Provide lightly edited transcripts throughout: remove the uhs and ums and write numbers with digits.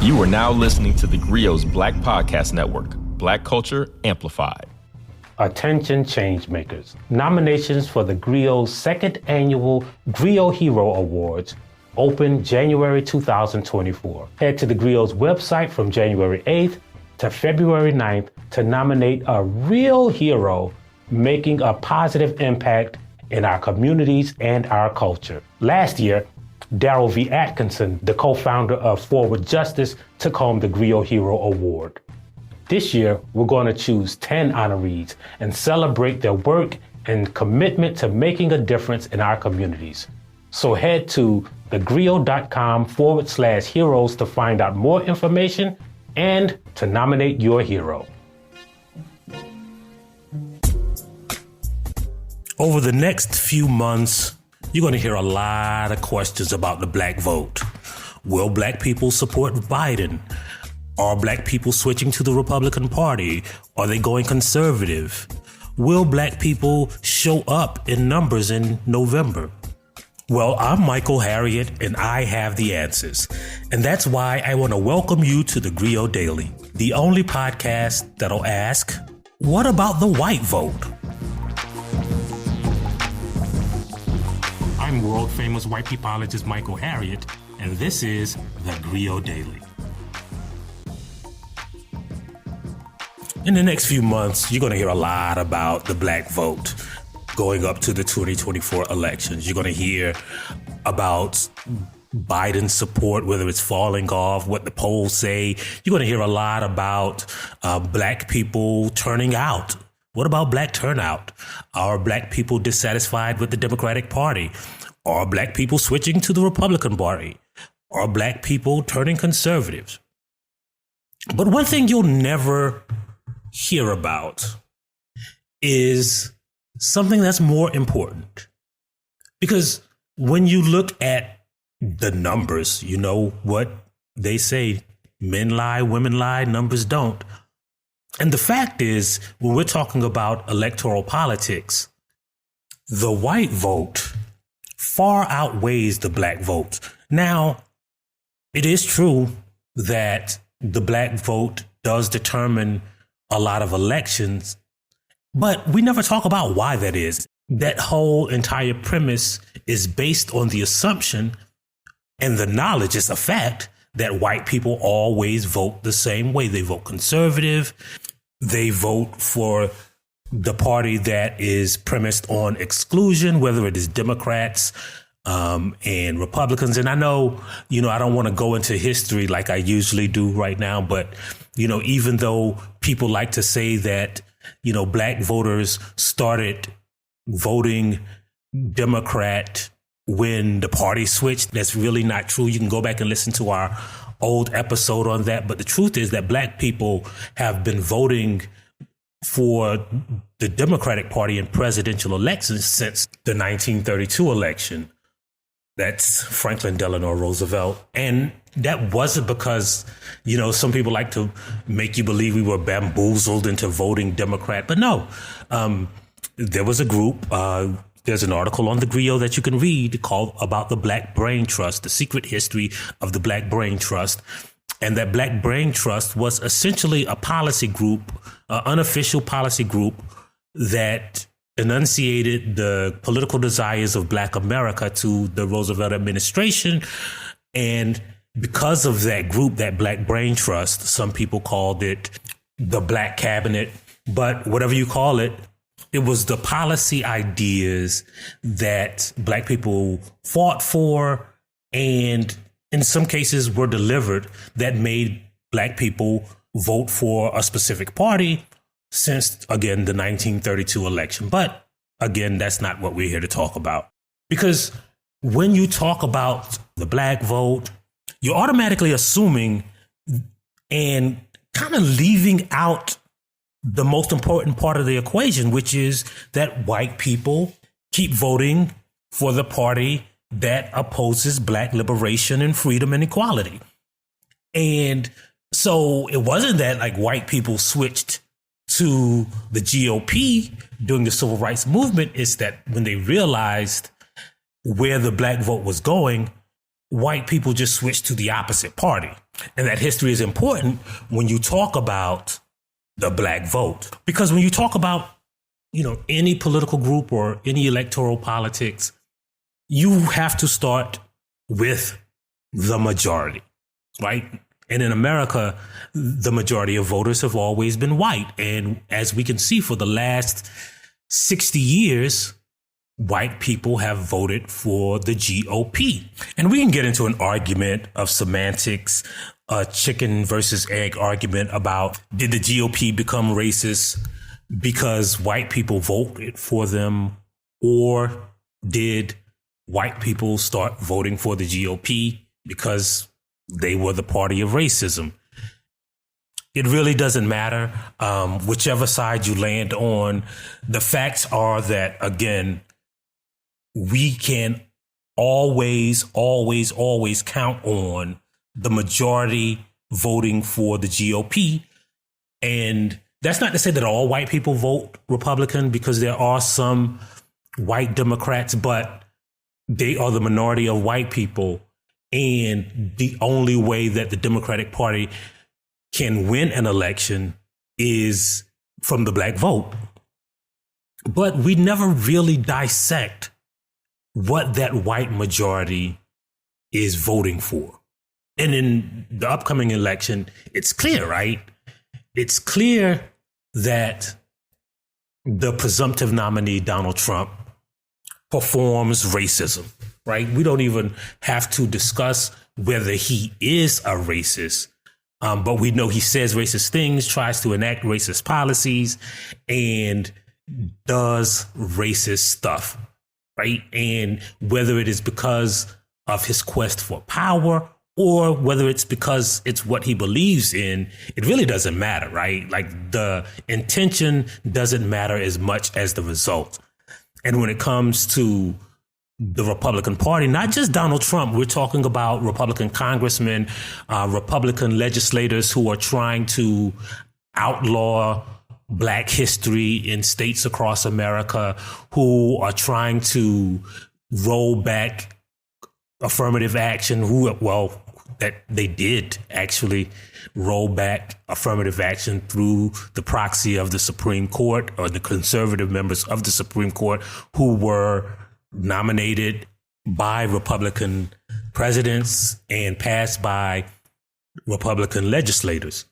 You are now listening to the Grio's Black Podcast Network, Black Culture Amplified. Attention changemakers. Nominations for the Grio's second annual Grio Hero Awards open January 2024. Head to the Grio's website from January 8th to February 9th to nominate a real hero making a positive impact in our communities and our culture. Last year, Darrell V. Atkinson, the co-founder of Forward Justice, took home the Grio Hero Award. This year, we're going to choose 10 honorees and celebrate their work and commitment to making a difference in our communities. So head to thegrio.com/heroes to find out more information and to nominate your hero. Over the next few months, you're going to hear a lot of questions about the black vote. Will black people support Biden? Are black people switching to the Republican Party? Are they going conservative? Will black people show up in numbers in November? Well, I'm Michael Harriot, and I have the answers. And that's why I want to welcome you to the Grio Daily, the only podcast that'll ask, what about the white vote? I'm world famous Wypipologist Michael Harriot, and this is the Grio Daily. In the next few months, you're going to hear a lot about the black vote going up to the 2024 elections. You're going to hear about Biden's support, whether it's falling off, what the polls say. You're going to hear a lot about black people turning out. What about black turnout? Are black people dissatisfied with the Democratic Party? Are black people switching to the Republican Party? Are black people turning conservatives? But one thing you'll never hear about is something that's more important. Because when you look at the numbers, you know what they say, men lie, women lie, numbers don't. And the fact is, when we're talking about electoral politics, the white vote far outweighs the black vote. Now, it is true that the black vote does determine a lot of elections, but we never talk about why that is. That whole entire premise is based on the assumption, and the knowledge is a fact, that white people always vote the same way. They vote conservative. They vote for the party that is premised on exclusion, whether it is Democrats and Republicans. And I know, I don't want to go into history like I usually do right now, but, even though people like to say that, black voters started voting Democrat when the party switched, that's really not true. You can go back and listen to our old episode on that. But the truth is that black people have been voting for the Democratic Party in presidential elections since the 1932 election. That's Franklin Delano Roosevelt. And that wasn't because, some people like to make you believe we were bamboozled into voting Democrat. But no, there was a group. There's an article on the Grio that you can read called About the Black Brain Trust, the secret history of the Black Brain Trust. And that Black Brain Trust was essentially a policy group, an unofficial policy group that enunciated the political desires of Black America to the Roosevelt administration. And because of that group, that Black Brain Trust, some people called it the Black Cabinet, but whatever you call it, it was the policy ideas that black people fought for and in some cases were delivered that made black people vote for a specific party since, again, the 1932 election. But again, that's not what we're here to talk about. Because when you talk about the black vote, you're automatically assuming and kind of leaving out the most important part of the equation, which is that white people keep voting for the party that opposes black liberation and freedom and equality. And so it wasn't that like white people switched to the GOP during the civil rights movement. It's that when they realized where the black vote was going, white people just switched to the opposite party. And that history is important when you talk about the black vote. Because when you talk about, any political group or any electoral politics, you have to start with the majority, right? And in America, the majority of voters have always been white. And as we can see, for the last 60 years, white people have voted for the GOP. And we can get into an argument of semantics, a chicken versus egg argument about, did the GOP become racist because white people voted for them, or did white people start voting for the GOP because they were the party of racism? It really doesn't matter. Whichever side you land on, the facts are that, again, we can always count on the majority voting for the GOP. And that's not to say that all white people vote Republican, because there are some white Democrats, but they are the minority of white people. And the only way that the Democratic Party can win an election is from the black vote. But we never really dissect what that white majority is voting for. And in the upcoming election, it's clear, right? It's clear that the presumptive nominee, Donald Trump, performs racism, right? We don't even have to discuss whether he is a racist, but we know he says racist things, tries to enact racist policies, and does racist stuff, right? And whether it is because of his quest for power or whether it's because it's what he believes in, it really doesn't matter, right? Like, the intention doesn't matter as much as the result. And when it comes to the Republican Party, not just Donald Trump, we're talking about Republican congressmen, Republican legislators who are trying to outlaw Black history in states across America, who are trying to roll back affirmative action, that they did actually roll back affirmative action through the proxy of the Supreme Court, or the conservative members of the Supreme Court who were nominated by Republican presidents and passed by Republican legislators.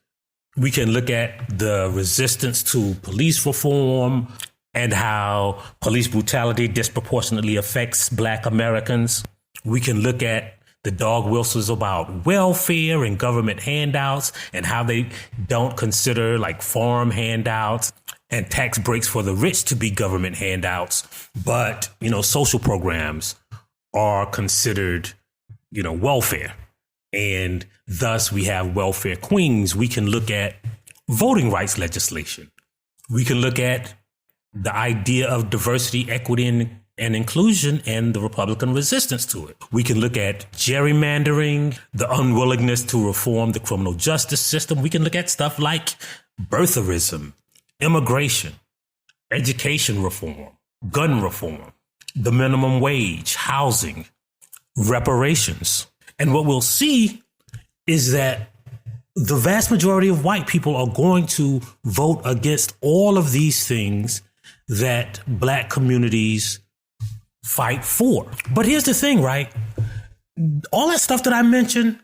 We can look at the resistance to police reform and how police brutality disproportionately affects Black Americans. We can look at the dog whistles about welfare and government handouts and how they don't consider like farm handouts and tax breaks for the rich to be government handouts. But, social programs are considered, welfare. And thus we have welfare queens. We can look at voting rights legislation. We can look at the idea of diversity, equity, and inclusion and the Republican resistance to it. We can look at gerrymandering, the unwillingness to reform the criminal justice system. We can look at stuff like birtherism, immigration, education reform, gun reform, the minimum wage, housing, reparations. And what we'll see is that the vast majority of white people are going to vote against all of these things that Black communities fight for. But here's the thing, right? All that stuff that I mentioned,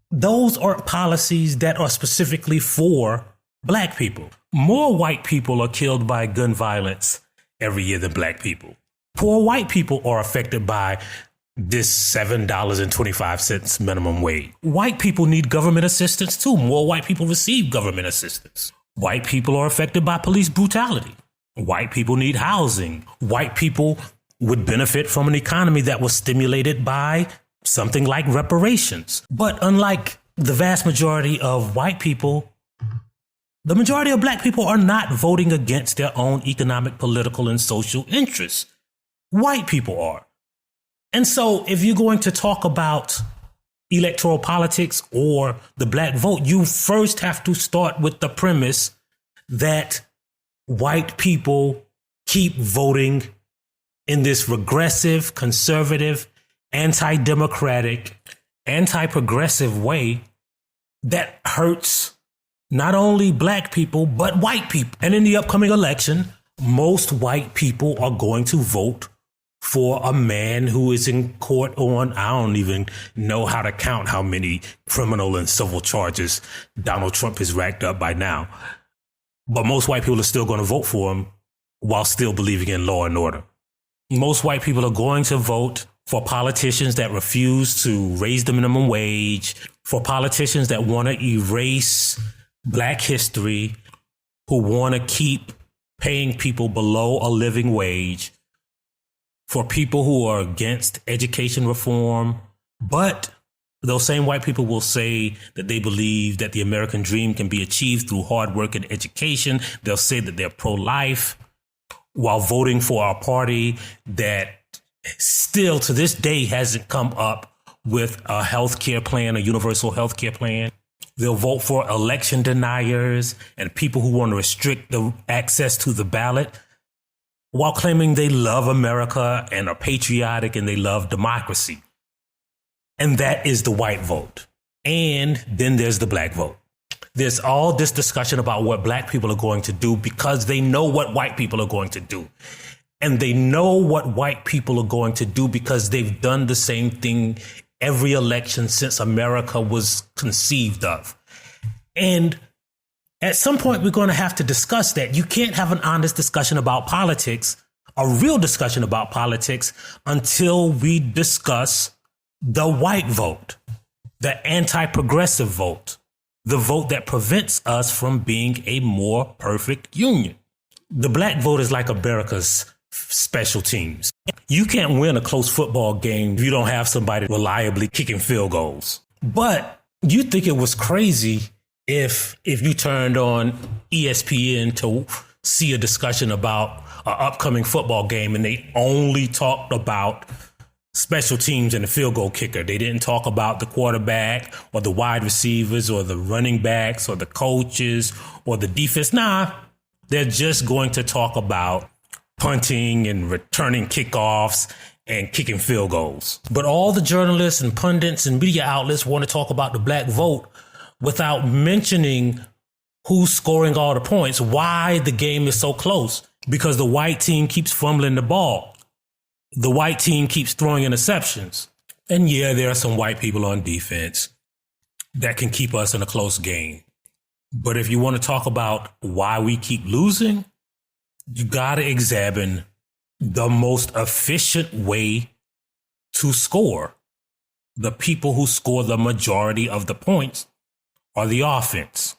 those are policies that are specifically for Black people. More white people are killed by gun violence every year than Black people. Poor white people are affected by this $7.25 minimum wage. White people need government assistance too. More white people receive government assistance. White people are affected by police brutality. White people need housing. White people would benefit from an economy that was stimulated by something like reparations. But unlike the vast majority of white people, the majority of Black people are not voting against their own economic, political, and social interests. White people are. And so if you're going to talk about electoral politics or the Black vote, you first have to start with the premise that white people keep voting in this regressive, conservative, anti-democratic, anti-progressive way that hurts not only black people, but white people. And in the upcoming election, most white people are going to vote for a man who is in court on, I don't even know how to count how many criminal and civil charges Donald Trump has racked up by now. But most white people are still going to vote for him while still believing in law and order. Most white people are going to vote for politicians that refuse to raise the minimum wage, for politicians that want to erase black history, who want to keep paying people below a living wage, for people who are against education reform. But those same white people will say that they believe that the American dream can be achieved through hard work and education. They'll say that they're pro-life while voting for a party that still to this day hasn't come up with a health care plan, a universal health care plan. They'll vote for election deniers and people who want to restrict the access to the ballot while claiming they love America and are patriotic and they love democracy. And that is the white vote. And then there's the black vote. There's all this discussion about what black people are going to do because they know what white people are going to do. And they know what white people are going to do because they've done the same thing every election since America was conceived of. And at some point, we're going to have to discuss that. You can't have an honest discussion about politics, a real discussion about politics, until we discuss the white vote, the anti-progressive vote, the vote that prevents us from being a more perfect union. The black vote is like America's special teams. You can't win a close football game if you don't have somebody reliably kicking field goals. But you'd think it was crazy if you turned on ESPN to see a discussion about an upcoming football game and they only talked about special teams and the field goal kicker. They didn't talk about the quarterback or the wide receivers or the running backs or the coaches or the defense. Nah, they're just going to talk about punting and returning kickoffs and kicking field goals. But all the journalists and pundits and media outlets want to talk about the black vote without mentioning who's scoring all the points, why the game is so close, because the white team keeps fumbling the ball. The white team keeps throwing interceptions. And yeah, there are some white people on defense that can keep us in a close game. But if you want to talk about why we keep losing, you got to examine the most efficient way to score. The people who score the majority of the points are the offense.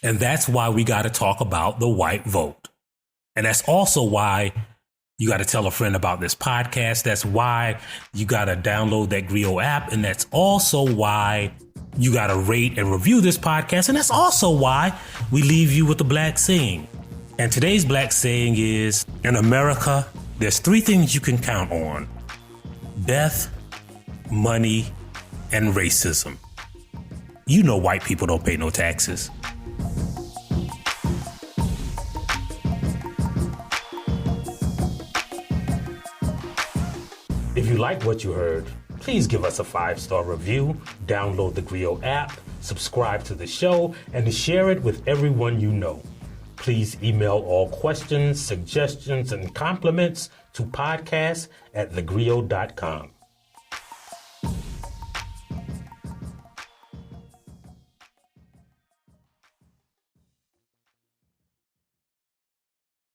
And that's why we got to talk about the white vote. And that's also why you got to tell a friend about this podcast. That's why you got to download that Grio app. And that's also why you got to rate and review this podcast. And that's also why we leave you with the black saying. And today's black saying is, in America, there's three things you can count on: death, money, and racism. You know white people don't pay no taxes. If you like what you heard, please give us a 5-star review, download the Grio app, subscribe to the show, and share it with everyone you know. Please email all questions, suggestions, and compliments to podcast@thegrio.com.